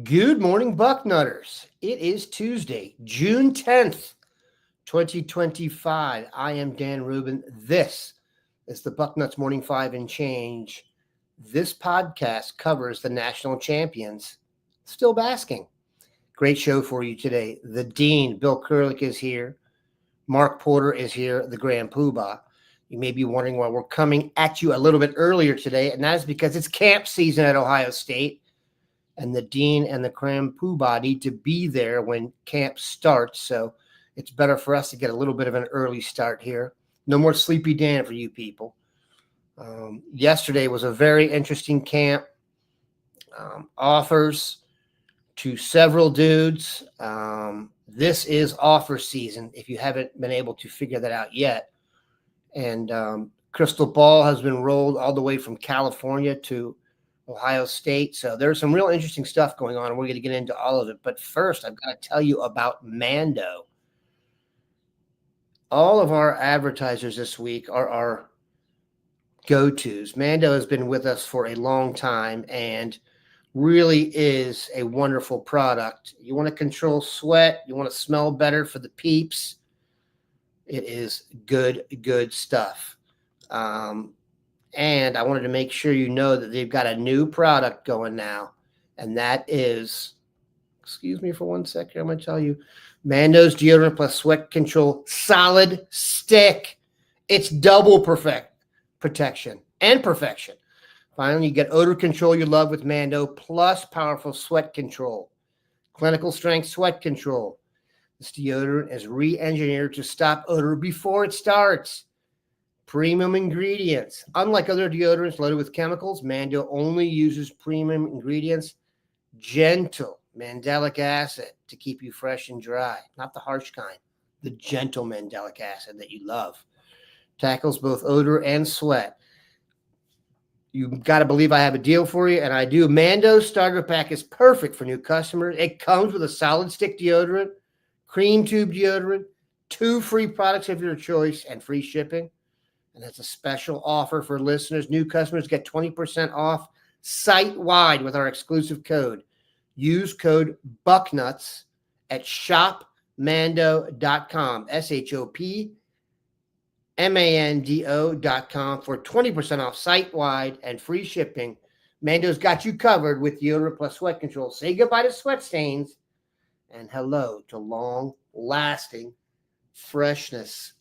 Good morning, Bucknutters. It is Tuesday, June 10th, 2025. I am Dan Rubin. This is the Bucknuts Morning 5 and Change. This podcast covers the national champions still basking. Great show for you today. The Dean, Bill Kurelic, is here. Mark Porter is here, the Grand Poobah. You may be wondering why we're coming at you a little bit earlier today, and that is because it's camp season at Ohio State. And the Dean and the Grand Poobah need to be there when camp starts. So it's better for us to get a little bit of an early start here. No more Sleepy Dan for you people. Yesterday was a very interesting camp. Offers to several dudes. This is offer season if you haven't been able to figure that out yet. And crystal ball has been rolled all the way from California to Ohio State. So there's some real interesting stuff going on, and we're going to get into all of it. But first, I've got to tell you about Mando. All of our advertisers this week are our go-tos. Mando has been with us for a long time and really is a wonderful product. You want to control sweat. You want to smell better for the peeps. It is good stuff. And I wanted to make sure you know that they've got a new product going now. And that is, excuse me for 1 second, I'm going to tell you, Mando's Deodorant Plus Sweat Control Solid Stick. It's double protection and perfection. Finally, you get odor control you love with Mando, plus powerful sweat control. Clinical strength sweat control. This deodorant is re-engineered to stop odor before it starts. Premium ingredients. Unlike other deodorants loaded with chemicals, Mando only uses premium ingredients, gentle mandelic acid to keep you fresh and dry. Not the harsh kind, the gentle mandelic acid that you love. Tackles both odor and sweat. You've got to believe I have a deal for you, and I do. Mando's starter pack is perfect for new customers. It comes with a solid stick deodorant, cream tube deodorant, 2 free products of your choice, and free shipping. And that's a special offer for listeners. New customers get 20% off site-wide with our exclusive code. Use code Bucknuts at shopmando.com, shopmando.com for 20% off site-wide and free shipping. Mando's got you covered with deodorant plus sweat control. Say goodbye to sweat stains and hello to long-lasting freshness.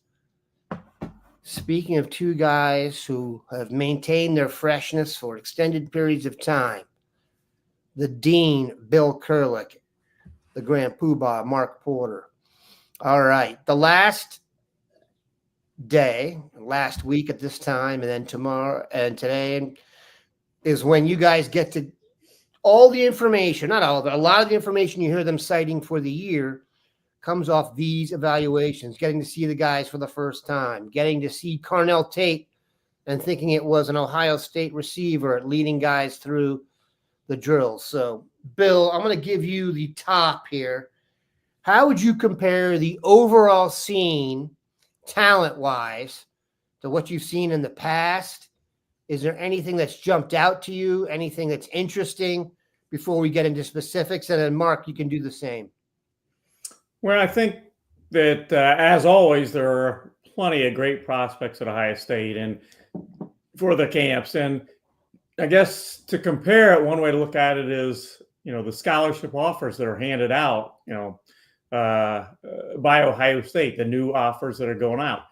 Speaking of 2 guys who have maintained their freshness for extended periods of time, the Dean, Bill Kurelic, the Grand Poobah, Mark Porter. All right, the last week at this time, and then tomorrow and today is when you guys get to all the information, not all of it, a lot of the information you hear them citing for the year comes off these evaluations, getting to see the guys for the first time, getting to see Carnell Tate and thinking it was an Ohio State receiver leading guys through the drills. So, Bill, I'm going to give you the top here. How would you compare the overall scene, talent-wise, to what you've seen in the past? Is there anything that's jumped out to you, anything that's interesting before we get into specifics? And then, Mark, you can do the same. Well, I think that, as always, there are plenty of great prospects at Ohio State and for the camps. And I guess to compare it, one way to look at it is, the scholarship offers that are handed out, by Ohio State, the new offers that are going out.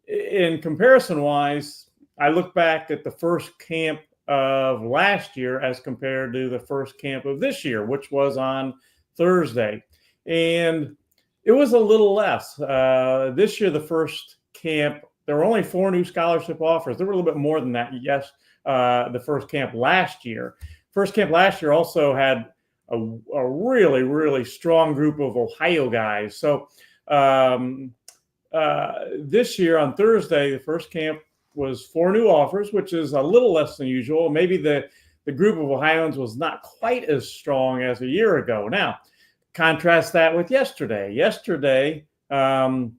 In comparison-wise, I look back at the first camp of last year as compared to the first camp of this year, which was on Thursday. And it was a little less. This year, the first camp, there were only 4 new scholarship offers. There were a little bit more than that, yes, the first camp last year. First camp last year also had a really, really strong group of Ohio guys. So this year on Thursday, the first camp was 4 new offers, which is a little less than usual. Maybe the group of Ohioans was not quite as strong as a year ago. Now, contrast that with yesterday. Yesterday, I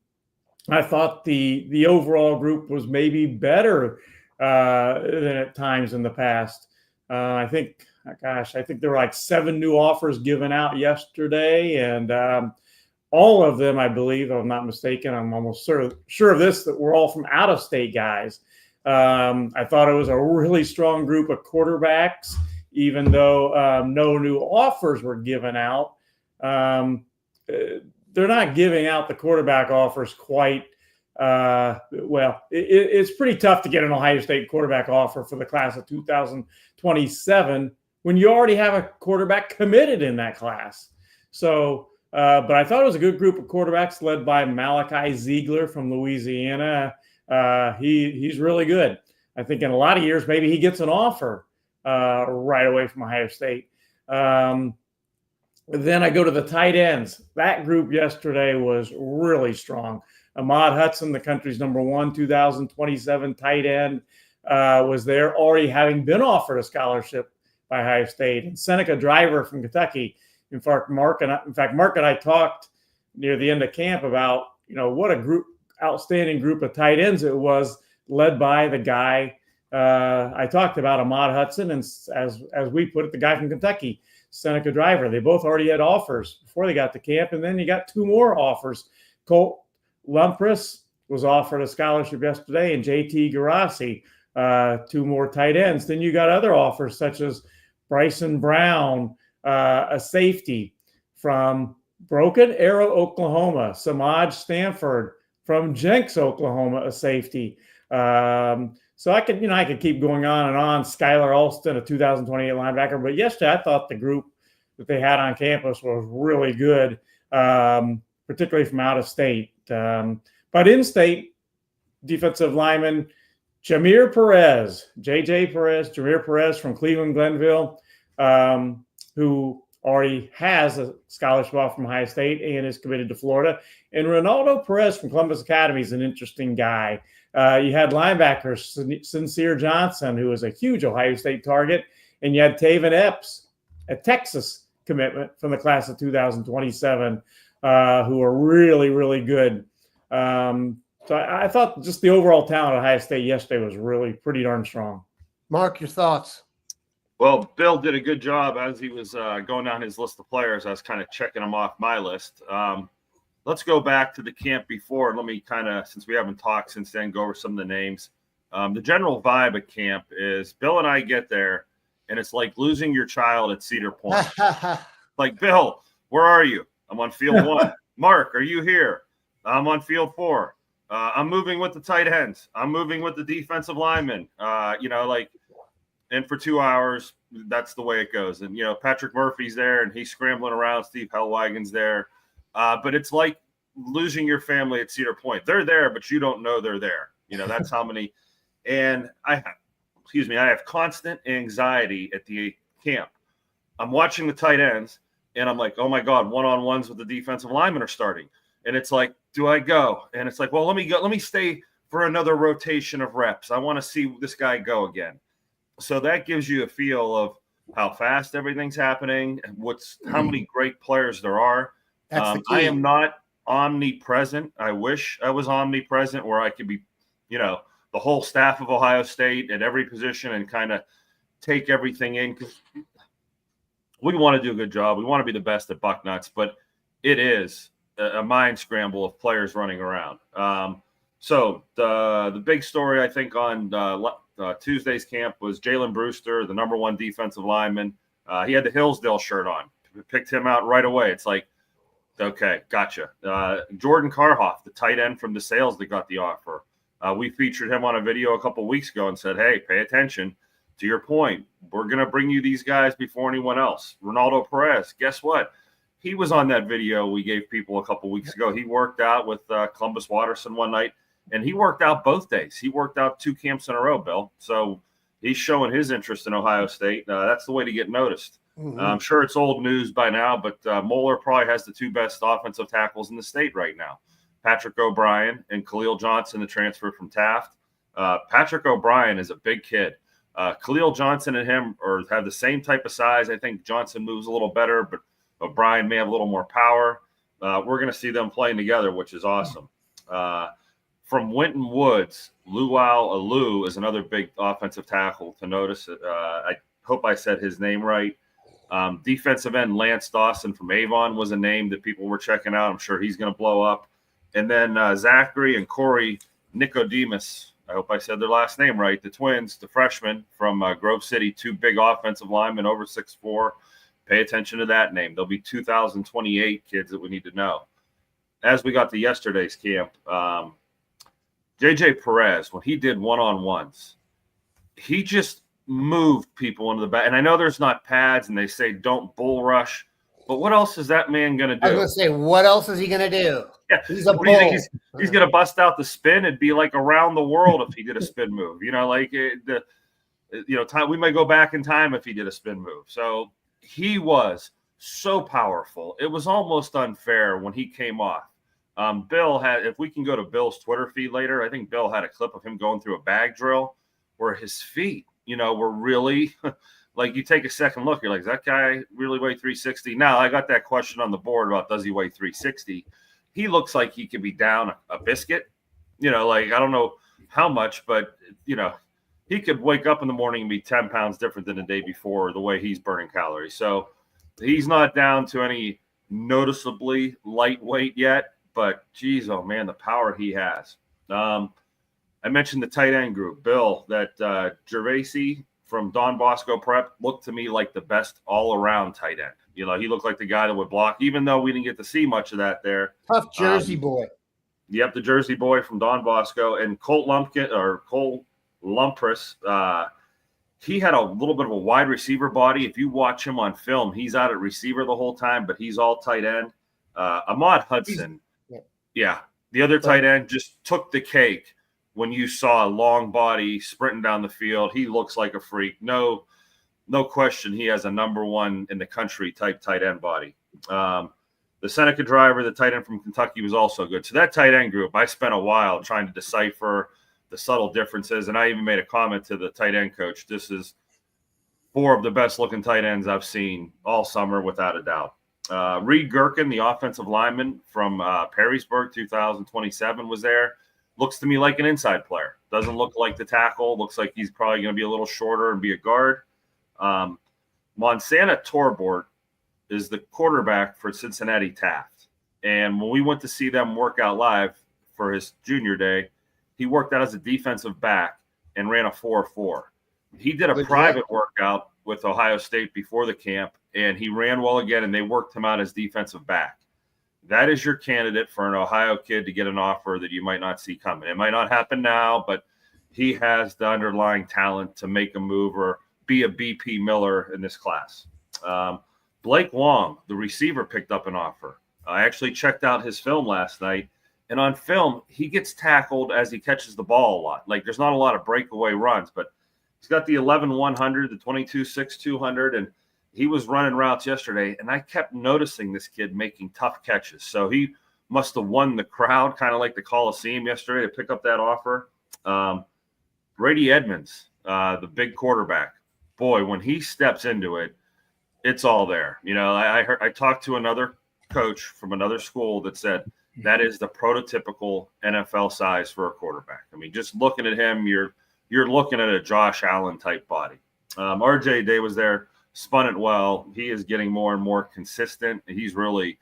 thought the overall group was maybe better than at times in the past. I think there were like 7 new offers given out yesterday, and all of them, I believe, if I'm not mistaken, I'm almost sure of this, that we're all from out-of-state guys. I thought it was a really strong group of quarterbacks, even though no new offers were given out. They're not giving out the quarterback offers quite well. It's pretty tough to get an Ohio State quarterback offer for the class of 2027 when you already have a quarterback committed in that class. So, but I thought it was a good group of quarterbacks led by Malachi Ziegler from Louisiana. He's really good. I think in a lot of years, maybe he gets an offer right away from Ohio State. Then I go to the tight ends. That group yesterday was really strong. Ahmad Hudson, the country's #1 2027 tight end, was there, already having been offered a scholarship by Ohio State. And Seneca Driver from Kentucky. In fact, Mark and I talked near the end of camp about, what a outstanding group of tight ends it was, led by the guy I talked about, Ahmad Hudson, and as we put it, the guy from Kentucky, Seneca Driver. They both already had offers before they got to camp, and then you got 2 more offers. Colt Lumpris was offered a scholarship yesterday, and JT Garasi, 2 more tight ends. Then you got other offers such as Bryson Brown, a safety from Broken Arrow, Oklahoma. Samaj Stanford from Jenks, Oklahoma, a safety. So I could keep going on and on. Skylar Alston, a 2028 linebacker. But yesterday, I thought the group that they had on campus was really good, particularly from out of state. But in state, defensive lineman Jameer Perez from Cleveland Glenville, who already has a scholarship offer from Ohio State and is committed to Florida. And Ronaldo Perez from Columbus Academy is an interesting guy. You had linebacker Sincere Johnson, who was a huge Ohio State target, and you had Taven Epps, a Texas commitment from the class of 2027, who are really, really good. So I thought just the overall talent at Ohio State yesterday was really pretty darn strong. Mark, your thoughts? Well, Bill did a good job as he was going down his list of players. I was kind of checking them off my list. Let's go back to the camp before. Let me kind of, since we haven't talked since then, go over some of the names. The general vibe at camp is Bill and I get there, and it's like losing your child at Cedar Point. Like, Bill, where are you? I'm on field 1. Mark, are you here? I'm on field 4. I'm moving with the tight ends. I'm moving with the defensive linemen. And for 2 hours, that's the way it goes. And, Patrick Murphy's there, and he's scrambling around. Steve Hellwagon's there. But it's like losing your family at Cedar Point. They're there, but you don't know they're there. That's how many. And I have constant anxiety at the camp. I'm watching the tight ends, and I'm like, oh, my God, one-on-ones with the defensive linemen are starting. And it's like, do I go? And it's like, well, let me stay for another rotation of reps. I want to see this guy go again. So that gives you a feel of how fast everything's happening and how many great players there are. I am not omnipresent. I wish I was omnipresent where I could be, the whole staff of Ohio State at every position and kind of take everything in, because we want to do a good job. We want to be the best at Bucknuts, but it is a mind scramble of players running around. So the big story, I think, on Tuesday's camp was Jalen Brewster, the #1 defensive lineman. He had the Hillsdale shirt on. We picked him out right away. It's like, okay, gotcha. Jordan Karhoff, the tight end from DeSales that got the offer. We featured him on a video a couple of weeks ago and said, hey, pay attention. To your point, we're going to bring you these guys before anyone else. Ronaldo Perez, guess what? He was on that video we gave people a couple of weeks ago. He worked out with Columbus Watterson one night, and he worked out both days. He worked out 2 camps in a row, Bill. So he's showing his interest in Ohio State. That's the way to get noticed. Mm-hmm. I'm sure it's old news by now, but Moeller probably has the 2 best offensive tackles in the state right now. Patrick O'Brien and Khalil Johnson, the transfer from Taft. Patrick O'Brien is a big kid. Khalil Johnson and him have the same type of size. I think Johnson moves a little better, but O'Brien may have a little more power. We're going to see them playing together, which is awesome. From Winton Woods, Luau Alu is another big offensive tackle to notice. I hope I said his name right. Defensive end Lance Dawson from Avon was a name that people were checking out. I'm sure he's going to blow up. And then Zachary and Corey Nicodemus, I hope I said their last name right, the twins, the freshmen from Grove City, 2 big offensive linemen over 6'4". Pay attention to that name. There'll be 2028 kids that we need to know. As we got to yesterday's camp, JJ Perez, when he did one-on-ones, he just moved people into the back. And I know there's not pads and they say don't bull rush, but what else is that man going to do? I was going to say, what else is he going to do? Yeah. He's a What do you think bull. he's going to bust out the spin? It'd be like around the world if he did a spin move. Time we might go back in time if he did a spin move. So he was so powerful. It was almost unfair when he came off. Bill had, if we can go to Bill's Twitter feed later, I think Bill had a clip of him going through a bag drill where his feet, were really like, you take a second look, you're like, does that guy really weigh 360? Now, I got that question on the board about does he weigh 360? He looks like he could be down a biscuit, I don't know how much, but, he could wake up in the morning and be 10 pounds different than the day before the way he's burning calories. So he's not down to any noticeably lightweight yet, but geez, oh man, the power he has. I mentioned the tight end group, Bill, that Gervasi from Don Bosco Prep looked to me like the best all-around tight end. He looked like the guy that would block, even though we didn't get to see much of that there. Tough Jersey boy. Yep, the Jersey boy from Don Bosco. And Cole Lumpris, he had a little bit of a wide receiver body. If you watch him on film, he's out at receiver the whole time, but he's all tight end. Ahmad Hudson, the other tight end, just took the cake when you saw a long body sprinting down the field. He looks like a freak. No question, he has a number 1 in the country type tight end body. The Seneca driver, the tight end from Kentucky, was also good. So that tight end group, I spent a while trying to decipher the subtle differences, and I even made a comment to the tight end coach. This is 4 of the best looking tight ends I've seen all summer, without a doubt. Reed Gherkin, the offensive lineman from Perrysburg, 2027, was there. Looks to me like an inside player. Doesn't look like the tackle. Looks like he's probably going to be a little shorter and be a guard. Monsana Torbort is the quarterback for Cincinnati Taft. And when we went to see them work out live for his junior day, he worked out as a defensive back and ran a 4.4. He did a private workout with Ohio State before the camp, and he ran well again, and they worked him out as defensive back. That is your candidate for an Ohio kid to get an offer that you might not see coming. It might not happen now, but he has the underlying talent to make a move or be a BP Miller in this class. Blake Long, the receiver, picked up an offer. I actually checked out his film last night, and on film, he gets tackled as he catches the ball a lot. Like, there's not a lot of breakaway runs, but he's got the 11-100, the 22-6-200, and he was running routes yesterday, and I kept noticing this kid making tough catches. So he must have won the crowd, kind of like the Coliseum yesterday, to pick up that offer. Brady Edmonds, the big quarterback, boy, when he steps into it, it's all there. I talked to another coach from another school that said that is the prototypical NFL size for a quarterback. I mean, just looking at him, you're looking at a Josh Allen type body. RJ Day was there. Spun it well. He is getting more and more consistent. He's really,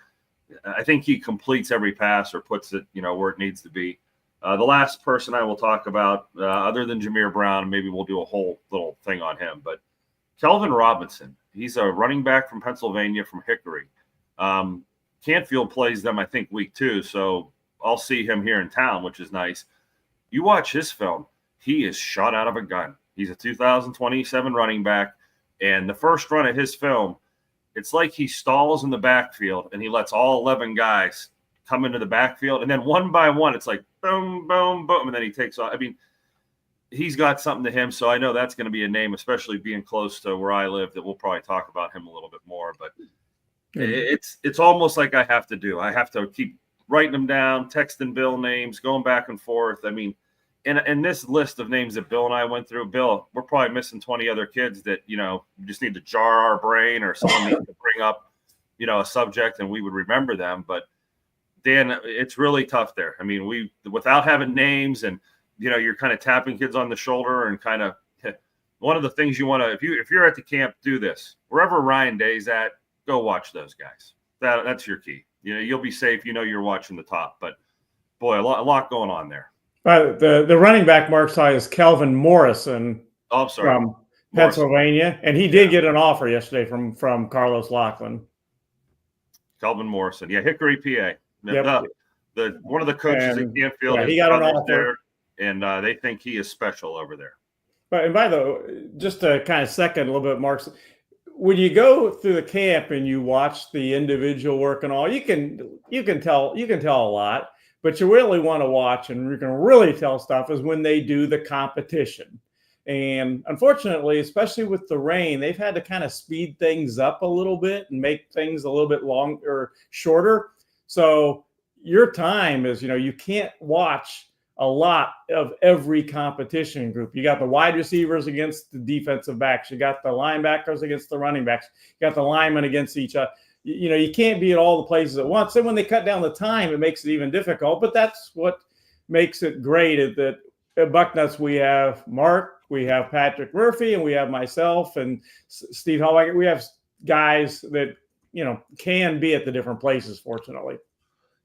I think he completes every pass or puts it, where it needs to be. The last person I will talk about, other than Jameer Brown, maybe we'll do a whole little thing on him, but Kelvin Robinson, he's a running back from Pennsylvania, from Hickory. Canfield plays them, I think, week 2, so I'll see him here in town, which is nice. You watch his film, he is shot out of a gun. He's a 2027 running back. And the first run of his film, it's like he stalls in the backfield and he lets all 11 guys come into the backfield. And then one by one, it's like boom, boom, boom. And then he takes off. I mean, he's got something to him. So I know that's going to be a name, especially being close to where I live, that we'll probably talk about him a little bit more. But it's almost like I have to keep writing them down, texting Bill names, going back and forth. I mean, and this list of names that Bill and I went through, Bill, we're probably missing 20 other kids that, just need to jar our brain, or someone needs to bring up, a subject and we would remember them. But Dan, it's really tough there. I mean, without having names and, you're kind of tapping kids on the shoulder and kind of one of the things you want to, if you're at the camp, do this. Wherever Ryan Day's at, go watch those guys. That's your key. You'll be safe. You're watching the top. But boy, a lot going on there. The running back Mark saw is Kelvin Morrison. Oh, I'm sorry. From Pennsylvania, and he did get an offer yesterday from Carlos Lachlan. Kelvin Morrison, Hickory, PA. Yep. One of the coaches at Canfield, he got an offer there, and they think he is special over there. But by the way, just to kind of second a little bit, Mark, when you go through the camp and you watch the individual work and all, you can tell a lot. But you really want to watch, and you can really tell stuff, is when they do the competition. And unfortunately, especially with the rain, they've had to kind of speed things up a little bit and make things a little bit longer, shorter. So your time is, you can't watch a lot of every competition group. You got the wide receivers against the defensive backs. You got the linebackers against the running backs. You got the linemen against each other. You can't be at all the places at once. And when they cut down the time, it makes it even difficult. But that's what makes it great, is that at Bucknuts, we have Mark, we have Patrick Murphy, and we have myself and Steve Hallwager. We have guys that, can be at the different places, fortunately.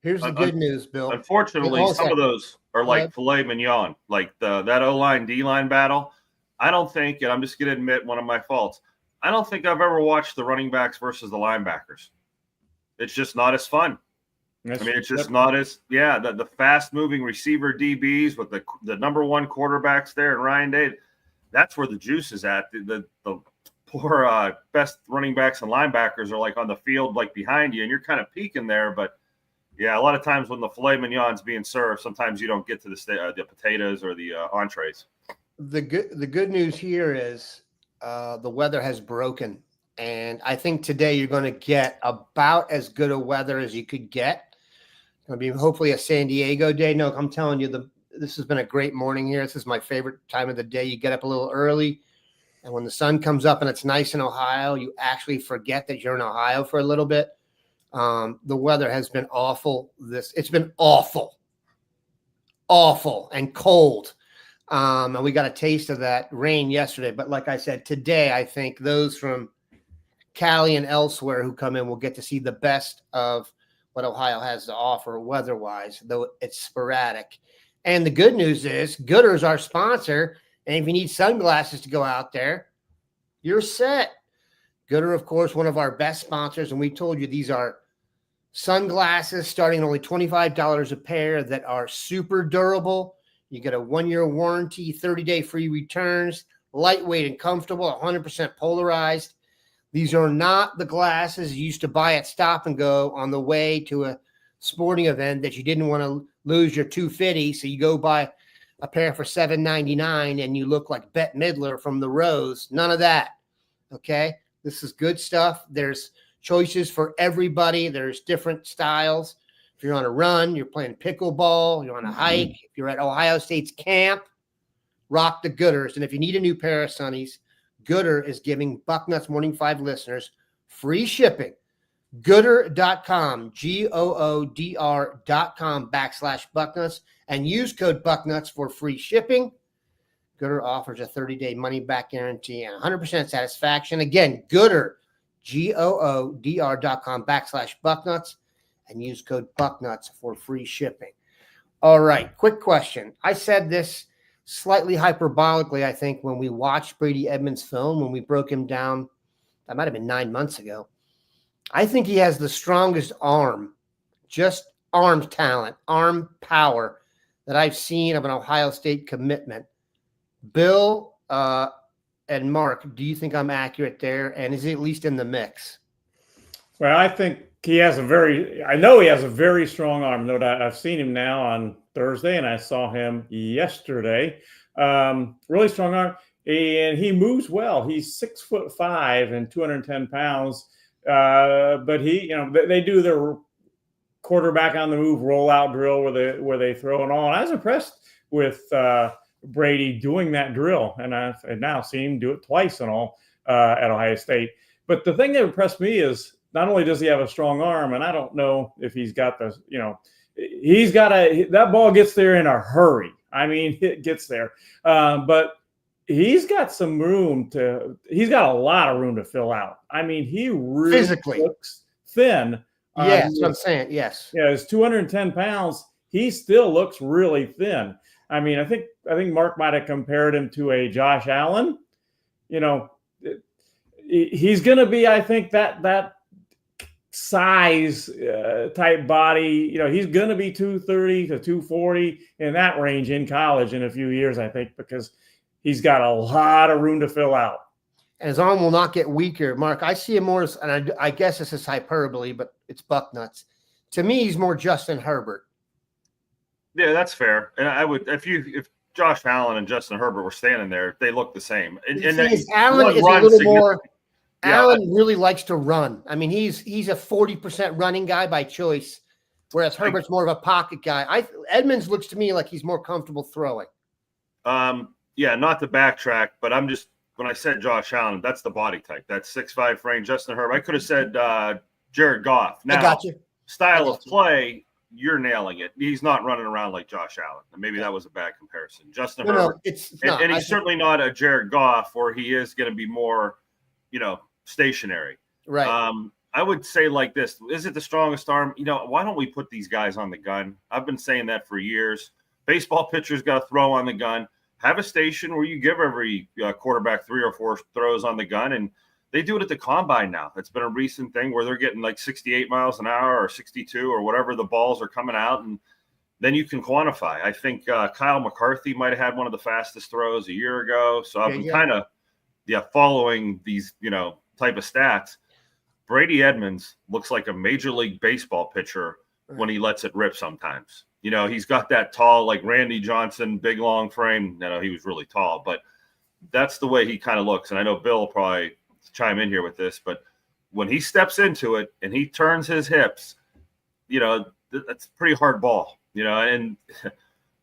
Here's the good news, Bill. Unfortunately, some of those are like filet mignon, like that O-line, D-line battle. I don't think, and I'm just going to admit one of my faults, I don't think I've ever watched the running backs versus the linebackers. It's just not as fun. It's just not as the fast-moving receiver DBs with the number one quarterbacks there and Ryan Day. That's where the juice is at. The poor best running backs and linebackers are like on the field, like behind you, and you're kind of peeking there. But a lot of times when the filet mignon's being served, sometimes you don't get to the potatoes or the entrees. The good news here is the weather has broken, and I think today you're going to get about as good a weather as you could get. It's going to be hopefully a San Diego day. No, I'm telling you, this has been a great morning here. This is my favorite time of the day. You get up a little early, and when the sun comes up and it's nice in Ohio, you actually forget that you're in Ohio for a little bit. The weather has been awful. It's been awful and cold. And we got a taste of that rain yesterday. But like I said, today, I think those from Cali and elsewhere who come in will get to see the best of what Ohio has to offer weather-wise, though it's sporadic. And the good news is Gooder's our sponsor. And if you need sunglasses to go out there, you're set. Gooder, of course, one of our best sponsors. And we told you these are sunglasses starting at only $25 a pair that are super durable. You get a 1-year warranty, 30-day free returns, lightweight and comfortable, 100% polarized. These are not the glasses you used to buy at Stop and Go on the way to a sporting event that you didn't want to lose your $250, so you go buy a pair for $7.99 and you look like Bette Midler from The Rose. None of that, okay? This is good stuff. There's choices for everybody. There's different styles. If you're on a run, you're playing pickleball, you're on a hike, if you're at Ohio State's camp, rock the Gooders. And if you need a new pair of sunnies, Gooder is giving Bucknuts Morning 5 listeners free shipping. Gooder.com, Goodr.com/Bucknuts, and use code Bucknuts for free shipping. Gooder offers a 30-day money-back guarantee and 100% satisfaction. Again, Gooder, Goodr.com/Bucknuts, and use code Bucknuts for free shipping. All right, quick question. I said this slightly hyperbolically, I think, when we watched Brady Edmonds' film, when we broke him down. That might have been 9 months ago. I think he has the strongest arm, just arm talent, arm power that I've seen of an Ohio State commitment. Bill and Mark, do you think I'm accurate there? And is he at least in the mix? Well, I think he has a very strong arm. No doubt. I've seen him now on Thursday, and I saw him yesterday. Really strong arm, and he moves well. He's 6'5" and 210 pounds. But they do their quarterback on the move rollout drill where they throw and all. And I was impressed with Brady doing that drill, and I've now seen him do it twice and all at Ohio State. But the thing that impressed me is not only does he have a strong arm, and I don't know if he's got that ball gets there in a hurry. I mean, it gets there, but he's got some room he's got a lot of room to fill out. I mean, he really Physically looks thin. yes, that's what I'm saying. Yes. Yeah, he's 210 pounds. He still looks really thin. I mean, I think Mark might have compared him to a Josh Allen. You know, he's going to be, I think, that size type body. You know, he's going to be 230 to 240 in that range in college in a few years, I think, because he's got a lot of room to fill out. And his arm will not get weaker. Mark, I see him more as, and I guess this is hyperbole, but it's Bucknuts. To me, he's more Justin Herbert. Yeah, that's fair. And I would, if Josh Allen and Justin Herbert were standing there, they look the same. And Allen is a little more. Allen really likes to run. I mean, he's a 40% running guy by choice, whereas Herbert's more of a pocket guy. Edmonds looks to me like he's more comfortable throwing. Yeah, not to backtrack, but I'm just, when I said Josh Allen, that's the body type. That's 6'5" frame. Justin Herbert. I could have said Jared Goff. Now, I got you. Style of play, you're nailing it. He's not running around like Josh Allen. Maybe that was a bad comparison. Justin Herbert. No, it's not. And he's certainly not a Jared Goff, where he is going to be more, stationary. Right. I would say like this: is it the strongest arm? Why don't we put these guys on the gun? I've been saying that for years. Baseball pitchers got to throw on the gun. Have a station where you give every quarterback 3 or 4 throws on the gun, and they do it at the combine now. It's been a recent thing where they're getting like 68 miles an hour or 62 or whatever the balls are coming out, and then you can quantify. I think Kyle McCarthy might have had one of the fastest throws a year ago. So I've been kind of following these type of stats. Brady Edmonds looks like a Major League Baseball pitcher when he lets it rip sometimes. He's got that tall, like Randy Johnson, big, long frame. He was really tall, but that's the way he kind of looks. And I know Bill will probably chime in here with this, but when he steps into it and he turns his hips, that's a pretty hard ball, and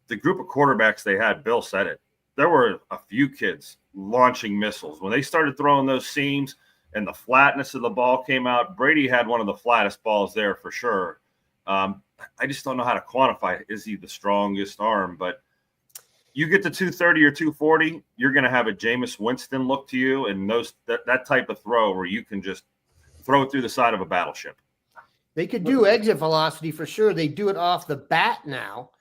the group of quarterbacks they had, Bill said it, there were a few kids launching missiles. When they started throwing those seams and the flatness of the ball came out, Brady had one of the flattest balls there for sure. I just don't know how to quantify it. Is he the strongest arm? But you get to 230 or 240, you're going to have a Jameis Winston look to you, and that type of throw where you can just throw it through the side of a battleship. They could do exit velocity for sure. They do it off the bat now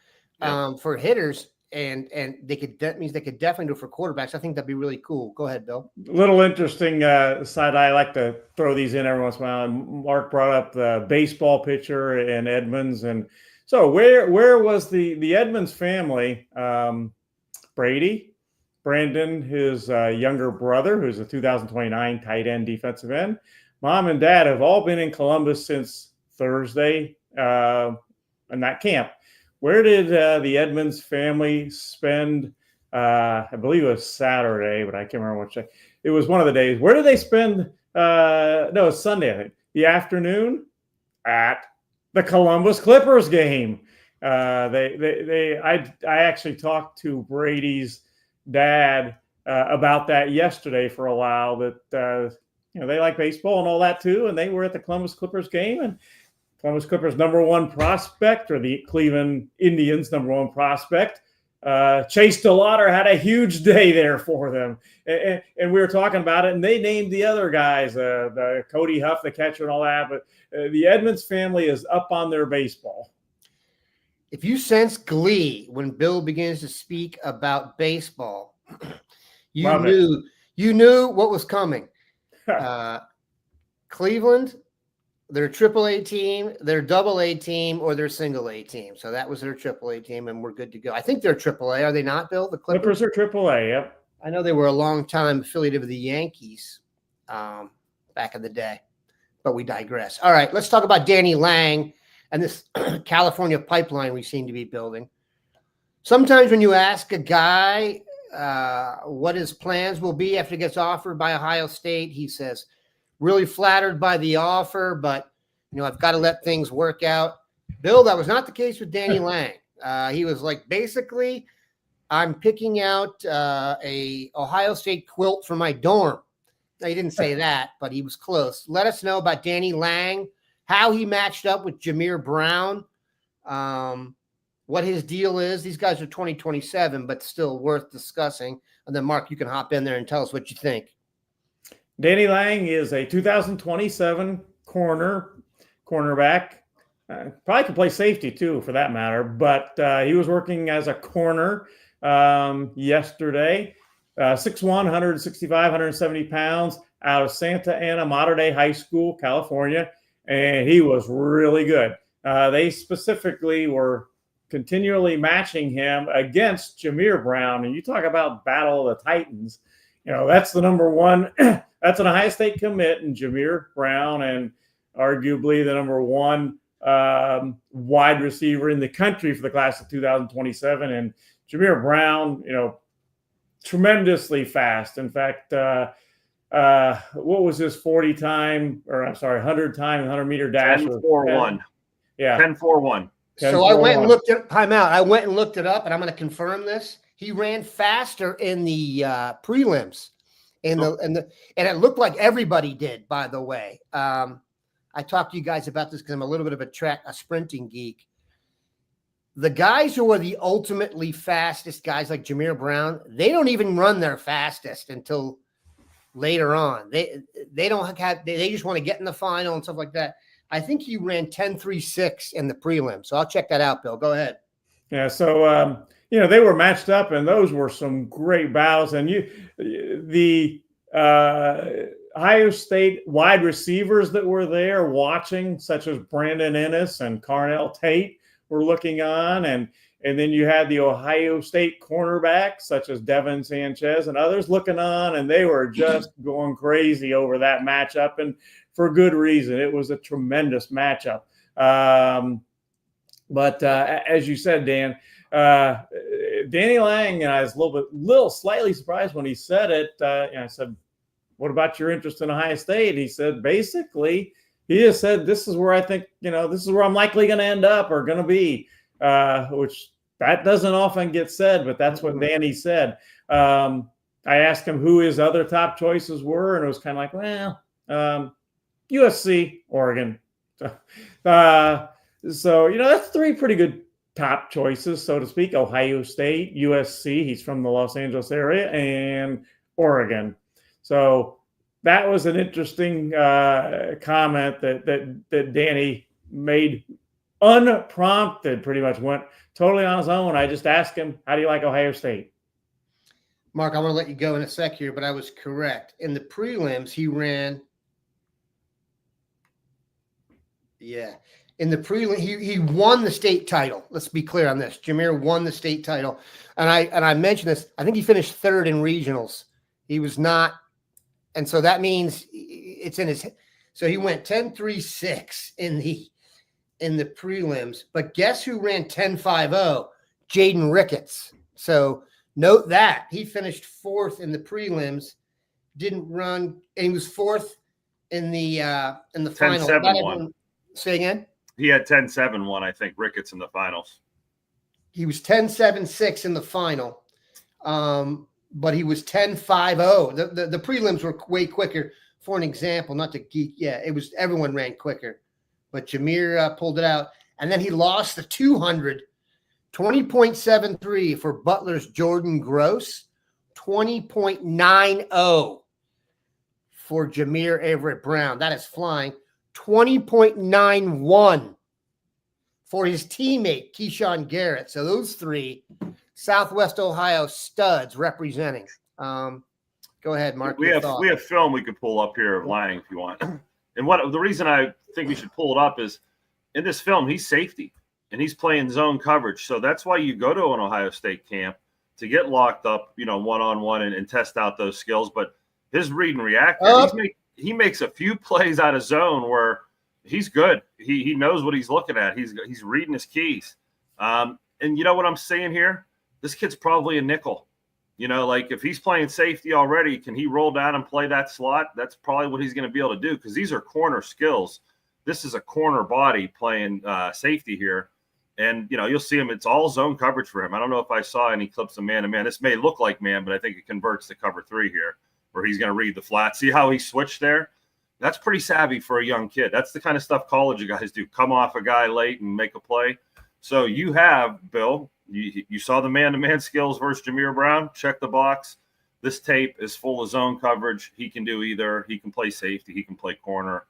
for hitters, and that means they could definitely do it for quarterbacks. I think that'd be really cool. Go ahead, Bill. Little interesting side. I like to throw these in every once in a while. Mark brought up the baseball pitcher and Edmonds, and so where was the Edmonds family? Brady, Brandon, his younger brother, who's a 2029 tight end defensive end. Mom and dad have all been in Columbus since Thursday in that camp. Where did the Edmonds family spend? I believe it was Saturday, but I can't remember which day. It was one of the days. Where did they spend? No, it's Sunday, I think. The afternoon at the Columbus Clippers game. I actually talked to Brady's dad about that yesterday for a while. That they like baseball and all that too, and they were at the Columbus Clippers game, and Columbus Clippers #1 prospect, or the Cleveland Indians #1 prospect, Chase DeLauder had a huge day there for them. And we were talking about it, and they named the other guys, the Cody Huff, the catcher, and all that. But the Edmonds family is up on their baseball. If you sense glee when Bill begins to speak about baseball, you knew what was coming. Cleveland, their AAA team, their AA team, or their single A team. So that was their AAA team, and we're good to go. I think they're AAA. Are they not, Bill? The Clippers are AAA, yep. I know they were a long time affiliated with the Yankees back in the day, but we digress. All right, let's talk about Danny Lang and this California pipeline we seem to be building. Sometimes when you ask a guy what his plans will be after he gets offered by Ohio State, he says, really flattered by the offer, but, I've got to let things work out. Bill, that was not the case with Danny Lang. He was like, basically, I'm picking out a Ohio State quilt for my dorm. Now, he didn't say that, but he was close. Let us know about Danny Lang, how he matched up with Jameer Brown, what his deal is. These guys are 2027, but still worth discussing. And then, Mark, you can hop in there and tell us what you think. Danny Lang is a 2027 cornerback. Probably could play safety too, for that matter. But he was working as a corner yesterday. 6'1", 165, 170 pounds, out of Santa Ana Mater Dei High School, California. And he was really good. They specifically were continually matching him against Jameer Brown. And you talk about Battle of the Titans. That's the number one. That's an Ohio State commit in Jameer Brown, and arguably the number one wide receiver in the country for the class of 2027. And Jameer Brown, tremendously fast. In fact, what was his 100 time 100-meter dash? 10-4-1. Yeah. 10-4-1. So I went and looked at timeout. I went and looked it up, and I'm going to confirm this. He ran faster in the prelims, and it looked like everybody did. By the way, I talked to you guys about this because I'm a little bit of a sprinting geek. The guys who are the ultimately fastest guys, like Jameer Brown, they don't even run their fastest until later on. They don't have. They just want to get in the final and stuff like that. I think he ran 10.36 in the prelim. So I'll check that out, Bill. Go ahead. Yeah. So they were matched up, and those were some great battles. And the Ohio State wide receivers that were there watching, such as Brandon Ennis and Carnell Tate, were looking on, and then you had the Ohio State cornerbacks such as Devin Sanchez and others looking on, and they were just going crazy over that matchup, and for good reason. It was a tremendous matchup. But as you said, Dan, Danny Lang, and I was slightly surprised when he said it. I said, "What about your interest in Ohio State?" He said, basically, he just said, "This is where I think, this is where I'm likely going to end up or going to be," which that doesn't often get said, but that's what Danny said. I asked him who his other top choices were, and it was kind of like, USC, Oregon. So, that's three pretty good top choices, so to speak. Ohio State, USC, he's from the Los Angeles area, and Oregon. So that was an interesting comment that Danny made unprompted, pretty much went totally on his own. I just asked him, how do you like Ohio State? Mark, I want to let you go in a sec here, but I was correct. In the prelims, he ran – in the prelim, he won the state title. Let's be clear on this. Jameer won the state title. And I mentioned this. I think he finished third in regionals. He was not – and so that means it's in his – so he went 10.36 in the prelims. But guess who ran 10.50? Jaden Ricketts. So note that. He finished fourth in the prelims, didn't run – and he was fourth in the final. 10.71. Say again? He had 10.71, I think, Ricketts in the finals. He was 10.76 in the final, but he was 10.50. The prelims were way quicker. For an example, not to geek, it was everyone ran quicker, but Jameer pulled it out, and then he lost the 200, 20.73 for Butler's Jordan Gross, 20.90 for Jameer Everett Brown. That is flying. 20.91 for his teammate, Keyshawn Garrett. So those three Southwest Ohio studs representing. Go ahead, Mark. We have film we could pull up here of Lang if you want. And the reason I think we should pull it up is in this film, he's safety and he's playing zone coverage. So that's why you go to an Ohio State camp to get locked up, one-on-one and test out those skills. But his read and react, he makes a few plays out of zone where he's good. He knows what he's looking at. He's reading his keys. And you know what I'm saying here? This kid's probably a nickel. Like if he's playing safety already, can he roll down and play that slot? That's probably what he's going to be able to do because these are corner skills. This is a corner body playing safety here. And, you'll see him. It's all zone coverage for him. I don't know if I saw any clips of man-to-man. This may look like man, but I think it converts to cover 3 here, where he's going to read the flat. See how he switched there? That's pretty savvy for a young kid. That's the kind of stuff college guys do. Come off a guy late and make a play. So you have, Bill, you saw the man-to-man skills versus Jameer Brown. Check the box. This tape is full of zone coverage. He can do either. He can play safety. He can play corner.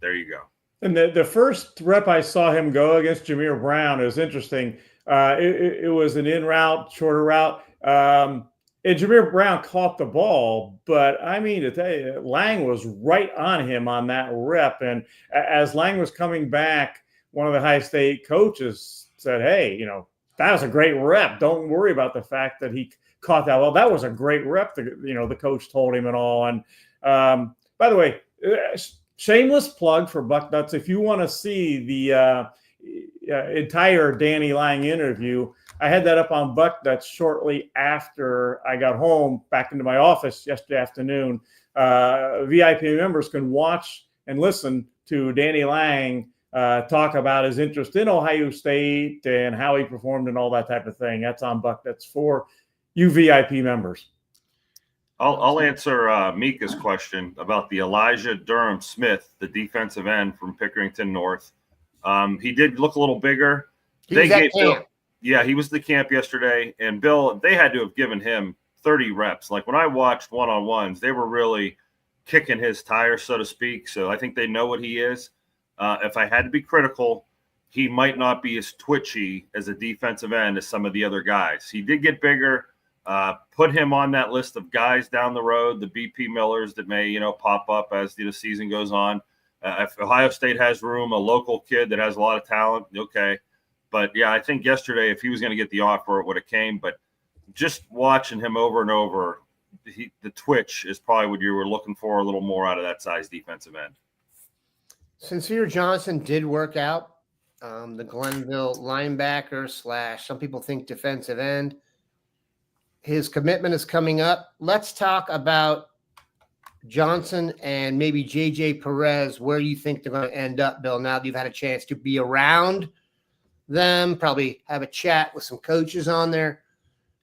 There you go. And the first rep I saw him go against Jameer Brown, it was interesting. It was an in route, shorter route. And Jameer Brown caught the ball, but I mean, to tell you, Lang was right on him on that rep. And as Lang was coming back, one of the Ohio State coaches said, hey, that was a great rep. Don't worry about the fact that he caught that. Well, that was a great rep, the coach told him and all. And by the way, shameless plug for Bucknuts. If you want to see the entire Danny Lang interview, I had that up on Bucknuts shortly after I got home back into my office yesterday afternoon. VIP members can watch and listen to Danny Lang talk about his interest in Ohio State and how he performed and all that type of thing. That's on Bucknuts for you VIP members. I'll answer Mika's question about the Elijah Durham Smith, the defensive end from Pickerington North. He did look a little bigger. He was at camp. Yeah, he was the camp yesterday. And Bill, they had to have given him 30 reps. Like when I watched one-on-ones, they were really kicking his tires, so to speak. So I think they know what he is. If I had to be critical, he might not be as twitchy as a defensive end as some of the other guys. He did get bigger. Put him on that list of guys down the road, the BP Millers that may, pop up as the season goes on. If Ohio State has room, a local kid that has a lot of talent, okay. But, yeah, I think yesterday if he was going to get the offer, it would have came. But just watching him over and over, the twitch is probably what you were looking for a little more out of that size defensive end. Sincere Johnson did work out. The Glenville linebacker / some people think defensive end. His commitment is coming up. Let's talk about Johnson and maybe JJ Perez, where you think they're going to end up, Bill, now that you've had a chance to be around them, probably have a chat with some coaches on there.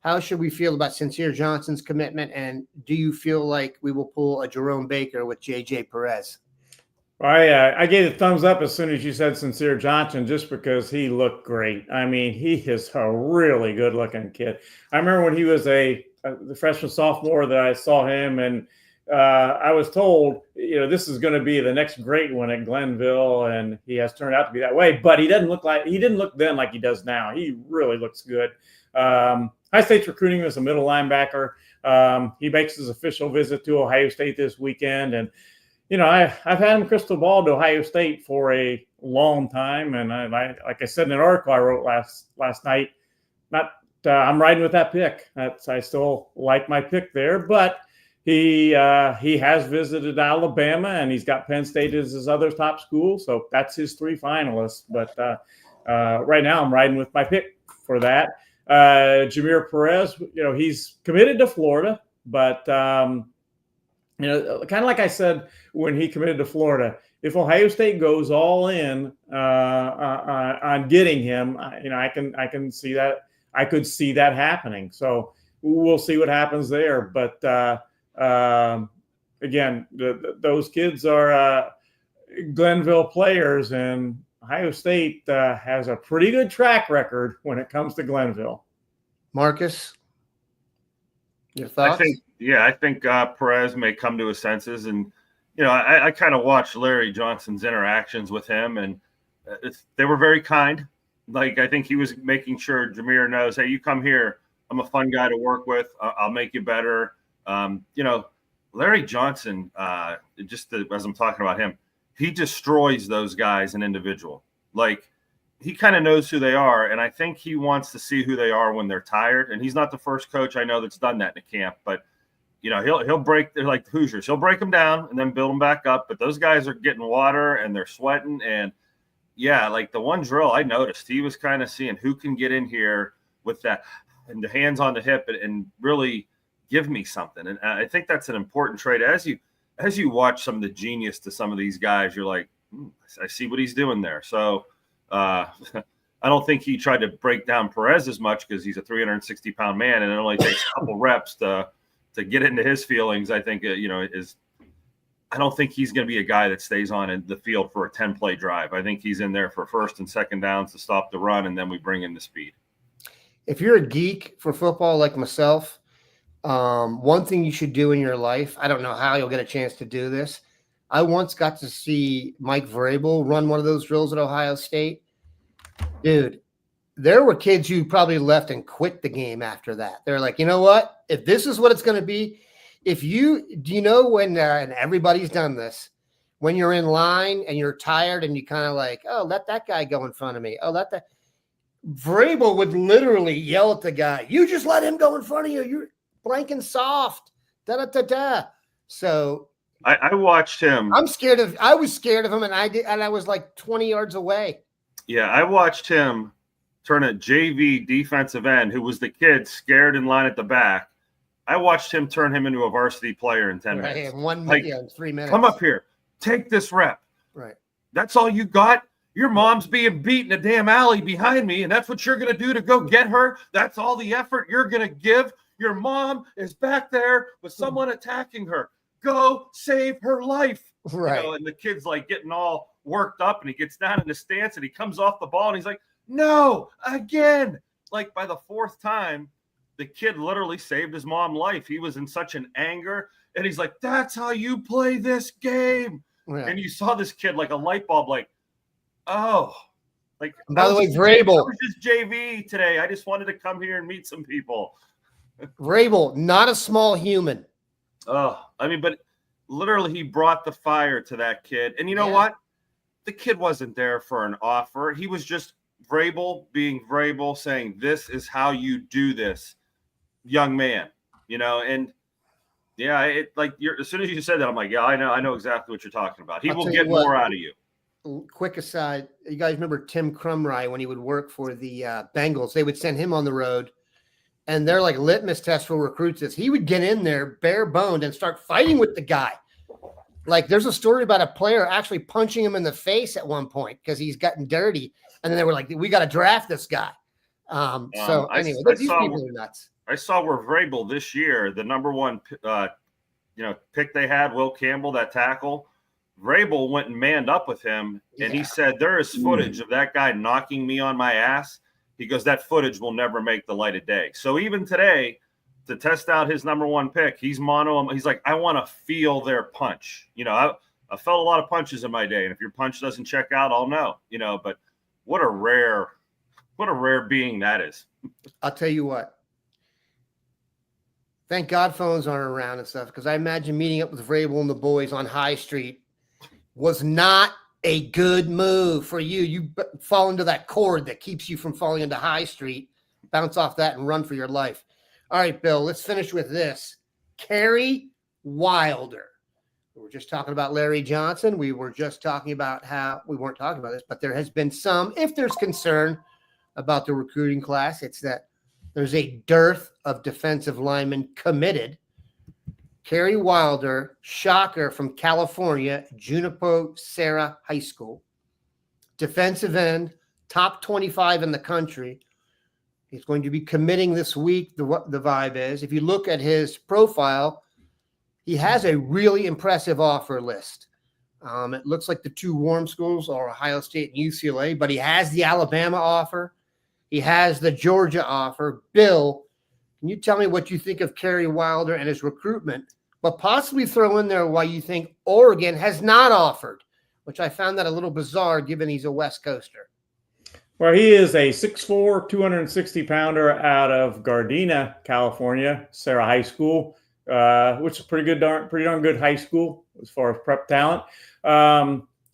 How should we feel about Sincere Johnson's commitment, and do you feel like we will pull a Jerome Baker with JJ Perez? I gave a thumbs up as soon as you said Sincere Johnson, just because he looked great. I mean, he is a really good-looking kid. I remember when he was the freshman sophomore that I saw him, and I was told, this is going to be the next great one at Glenville, and he has turned out to be that way. But he didn't look then like he does now. He really looks good. Ohio State's recruiting him as a middle linebacker. He makes his official visit to Ohio State this weekend, and I've had him crystal ball to Ohio State for a long time, and I like I said in an article I wrote last night, I'm riding with that pick. I still like my pick there, but he has visited Alabama, and he's got Penn State as his other top school, so that's his 3 finalists. But right now I'm riding with my pick for that. Jameer Perez, he's committed to Florida, but kind of like I said when he committed to Florida, if Ohio State goes all in on getting him, I can see that. I could see that happening. So we'll see what happens there. But again, those kids are Glenville players, and Ohio State has a pretty good track record when it comes to Glenville. Marcus, your thoughts? I think Perez may come to his senses, and I kind of watched Larry Johnson's interactions with him, and they were very kind. Like, I think he was making sure Jameer knows, hey, you come here, I'm a fun guy to work with. I'll make you better. Larry Johnson, as I'm talking about him, he destroys those guys an individual. Like, he kind of knows who they are, and I think he wants to see who they are when they're tired. And he's not the first coach I know that's done that in a camp, but he'll break. They're like the Hoosiers. He'll break them down and then build them back up. But those guys are getting water and they're sweating. And yeah, like the one drill I noticed, he was kind of seeing who can get in here with that and the hands on the hip and really give me something. And I think that's an important trait. As you watch some of the genius to some of these guys, you're like, I see what he's doing there. So I don't think he tried to break down Perez as much because he's a 360-pound man, and it only takes a couple reps to get into his feelings. I think I don't think he's going to be a guy that stays on in the field for a 10-play drive. I think he's in there for first and second downs to stop the run, and then we bring in the speed. If you're a geek for football like myself, One thing you should do in your life, I don't know how you'll get a chance to do this. I once got to see Mike Vrabel run one of those drills at Ohio State. Dude, there were kids who probably left and quit the game after that. They're like, you know what? If this is what it's going to be, do you know when, and everybody's done this, when you're in line and you're tired and you kind of like, oh, let that guy go in front of me. Oh, let that. Vrabel would literally yell at the guy, you just let him go in front of you. You're blank and soft. Da-da-da-da. So I watched him. I was scared of him, and I was like 20 yards away. Yeah, I watched him turn a JV defensive end who was the kid scared in line at the back. I watched him turn him into a varsity player in 10 minutes. In 3 minutes. Come up here. Take this rep. Right. That's all you got? Your mom's being beat in a damn alley behind me, and that's what you're going to do to go get her? That's all the effort you're going to give? Your mom is back there with someone attacking her. Go save her life. Right. And the kid's like getting all worked up, and he gets down in the stance and he comes off the ball and he's like, no, again. Like by the fourth time, the kid literally saved his mom's life. He was in such an anger, and he's like, that's how you play this game. Yeah. And you saw this kid like a light bulb, like, oh, like, by the way, Vrabel. I was just JV today. I just wanted to come here and meet some people. Vrabel, not a small human. Oh, I mean, but literally he brought the fire to that kid. And you know what? The kid wasn't there for an offer. He was just Vrabel being Vrabel, saying, this is how you do this, young man, and yeah, as soon as you said that, I'm like, yeah, I know exactly what you're talking about. He will get more out of you. Quick aside, you guys remember Tim Crumry when he would work for the Bengals? They would send him on the road, and they're like litmus test for recruits is he would get in there bare boned and start fighting with the guy. Like there's a story about a player actually punching him in the face at one point because he's gotten dirty. And then they were like, we got to draft this guy. So anyway, these people are nuts. I saw where Vrabel this year, the number one pick they had, Will Campbell, that tackle, Vrabel went and manned up with him. And he said, there is footage of that guy knocking me on my ass. He goes, that footage will never make the light of day. So even today, to test out his number one pick, he's mono him. He's like, I want to feel their punch. I felt a lot of punches in my day. And if your punch doesn't check out, I'll know, but what a rare being that is. I'll tell you what. Thank God phones aren't around and stuff, because I imagine meeting up with Vrabel and the boys on High Street was not a good move for you. You fall into that cord that keeps you from falling into High Street, bounce off that and run for your life. All right, Bill, let's finish with this. Kerry Wilder. We were just talking about Larry Johnson. We were just talking about how we weren't talking about this, but there has been if there's concern about the recruiting class, it's that there's a dearth of defensive linemen committed. Kerry Wilder, shocker, from California, Juniper Serra High School. Defensive end, top 25 in the country. He's going to be committing this week, the vibe is. If you look at his profile, he has a really impressive offer list. It looks like the two warm schools are Ohio State and UCLA, but he has the Alabama offer. He has the Georgia offer. Bill, can you tell me what you think of Kerry Wilder and his recruitment, but possibly throw in there why you think Oregon has not offered, which I found that a little bizarre given he's a West Coaster. Well, he is a 6'4", 260-pounder out of Gardena, California, Serra High School, which is pretty darn good high school as far as prep talent.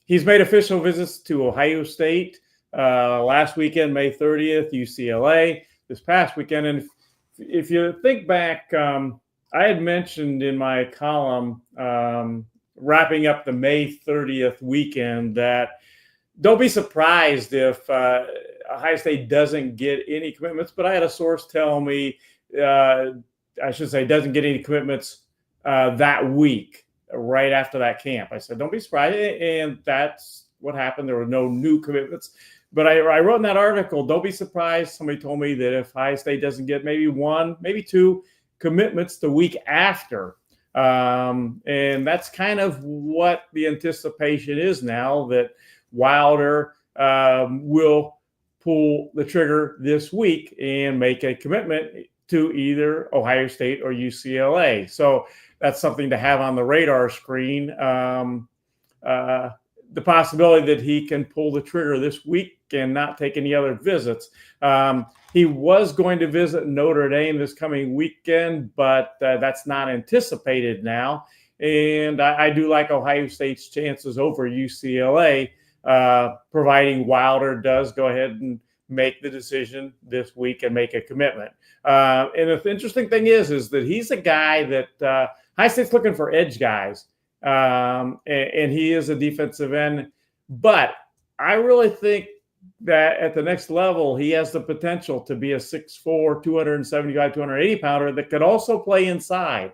He's made official visits to Ohio State last weekend, May 30th, UCLA this past weekend. And if you think back, I had mentioned in my column wrapping up the May 30th weekend that don't be surprised if Ohio State doesn't get any commitments. But I had a source tell me, doesn't get any commitments that week, right after that camp. I said, don't be surprised. And that's what happened. There were no new commitments. But I wrote in that article, don't be surprised. Somebody told me that if Ohio State doesn't get maybe one, maybe two commitments the week after. And that's kind of what the anticipation is now, that Wilder will pull the trigger this week and make a commitment to either Ohio State or UCLA. So that's something to have on the radar screen. The possibility that he can pull the trigger this week and not take any other visits. He was going to visit Notre Dame this coming weekend, but that's not anticipated now. And I do like Ohio State's chances over UCLA, providing Wilder does go ahead and make the decision this week and make a commitment. And the interesting thing is that he's a guy that Ohio State's looking for edge guys. And he is a defensive end, but I really think that at the next level, he has the potential to be a 6'4", 275, 280 pounder that could also play inside.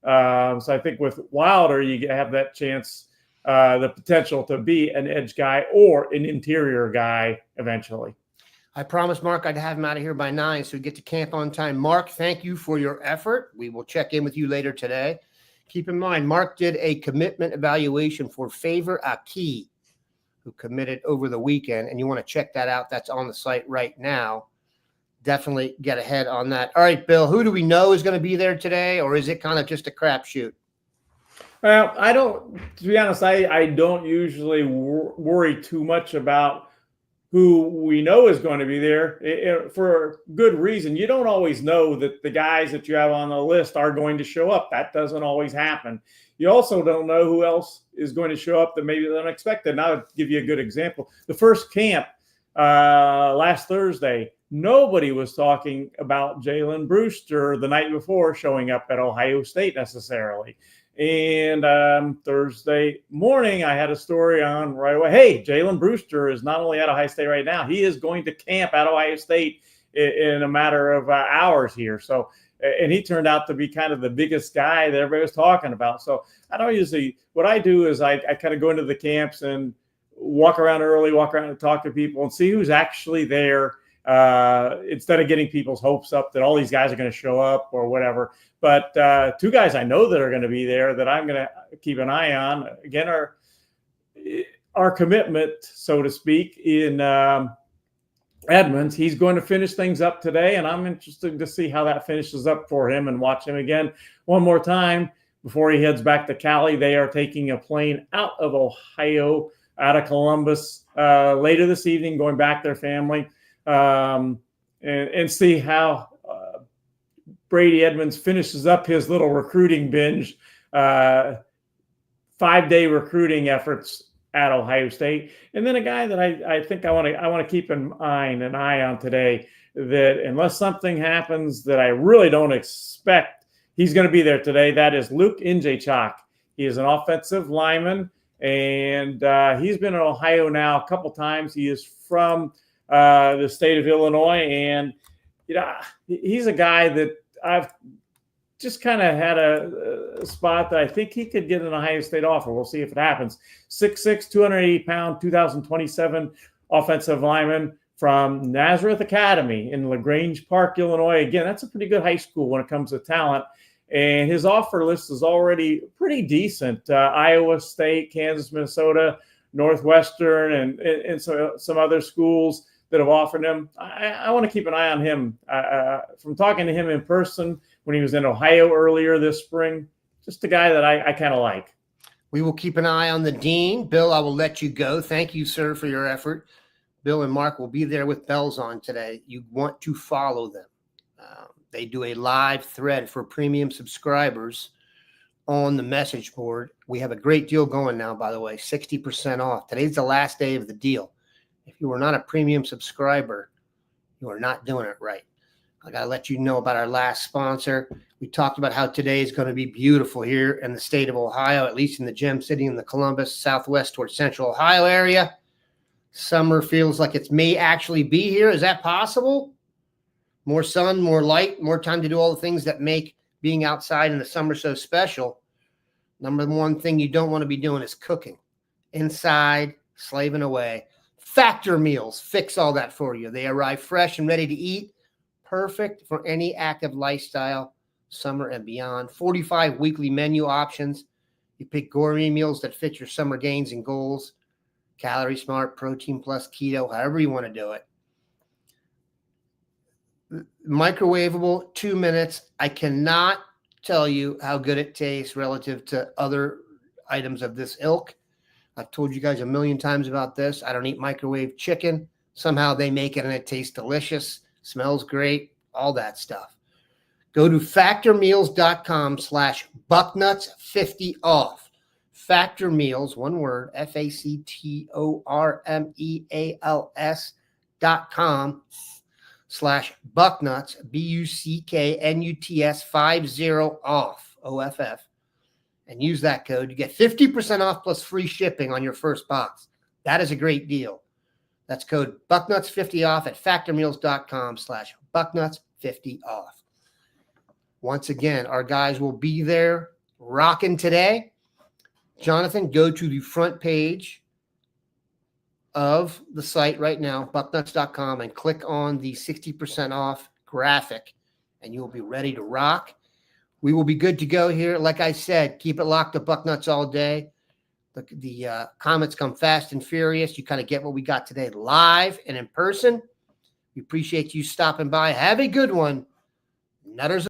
So I think with Wilder, you have that chance, the potential to be an edge guy or an interior guy eventually. I promised Mark I'd have him out of here by 9 so we get to camp on time. Mark, thank you for your effort. We will check in with you later today. Keep in mind, Mark did a commitment evaluation for Favor Aki, who committed over the weekend, and you want to check that out. That's on the site right now. Definitely get ahead on that. All right, Bill, who do we know is going to be there today, or is it kind of just a crapshoot? Well, to be honest, I don't usually worry too much about who we know is going to be there for good reason. You don't always know that the guys that you have on the list are going to show up. That doesn't always happen. You also don't know who else is going to show up that maybe is unexpected. And I'll give you a good example. The first camp last Thursday, nobody was talking about Jalen Brewster the night before showing up at Ohio State necessarily. And Thursday morning, I had a story on right away. Hey, Jalen Brewster is not only at Ohio State right now, he is going to camp at Ohio State in a matter of hours here. So, and he turned out to be kind of the biggest guy that everybody was talking about. So I don't usually, what I do is I kind of go into the camps and walk around early, walk around and talk to people and see who's actually there. Instead of getting people's hopes up that all these guys are going to show up or whatever. But two guys I know that are going to be there that I'm going to keep an eye on, again, our commitment, so to speak, in Edmonds. He's going to finish things up today, and I'm interested to see how that finishes up for him and watch him again one more time before he heads back to Cali. They are taking a plane out of Ohio, out of Columbus later this evening, going back to their family. And see how Brady Edmonds finishes up his little recruiting binge, 5-day recruiting efforts at Ohio State. And then a guy that I think I want to keep an eye on today, that unless something happens that I really don't expect, he's going to be there today. That is Luke Njachak. He is an offensive lineman, and he's been in Ohio now a couple times. He is from the state of Illinois, and he's a guy that I've just kind of had a spot that I think he could get an Ohio State offer. We'll see if it happens. 6'6", 280-pound, 2027 offensive lineman from Nazareth Academy in LaGrange Park, Illinois. Again, that's a pretty good high school when it comes to talent. And his offer list is already pretty decent. Iowa State, Kansas, Minnesota, Northwestern, and some other schools that have offered him. I want to keep an eye on him. From talking to him in person when he was in Ohio earlier this spring, just a guy that I kind of like. We will keep an eye on the Dean. Bill, I will let you go. Thank you, sir, for your effort. Bill and Mark will be there with bells on today. You want to follow them. They do a live thread for premium subscribers on the message board. We have a great deal going now, by the way, 60% off. Today's the last day of the deal. If you are not a premium subscriber, you are not doing it right. I got to let you know about our last sponsor. We talked about how today is going to be beautiful here in the state of Ohio, at least in the Gem City in the Columbus, southwest towards central Ohio area. Summer feels like it may actually be here. Is that possible? More sun, more light, more time to do all the things that make being outside in the summer so special. Number one thing you don't want to be doing is cooking. Inside, slaving away. Factor meals fix all that for you. They arrive fresh and ready to eat. Perfect for any active lifestyle, summer and beyond. 45 weekly menu options. You pick gourmet meals that fit your summer gains and goals. Calorie smart, protein plus, keto, however you want to do it. Microwavable, 2 minutes. I cannot tell you how good it tastes relative to other items of this ilk. I've told you guys a million times about this. I don't eat microwave chicken. Somehow they make it and it tastes delicious, smells great, all that stuff. Go to factormeals.com/bucknuts50 off. Factor Meals, one word, FACTORMEALS.com/bucknuts, BUCKNUTS 50 off, and use that code. You get 50% off plus free shipping on your first box. That is a great deal. That's code Bucknuts50 off at factormeals.com/bucknuts50 off. Once again, our guys will be there rocking today. Jonathan, go to the front page of the site right now, bucknuts.com, and click on the 60% off graphic, and you'll be ready to rock. We will be good to go here. Like I said, keep it locked to Bucknuts all day. The comments come fast and furious. You kind of get what we got today live and in person. We appreciate you stopping by. Have a good one. Nutters.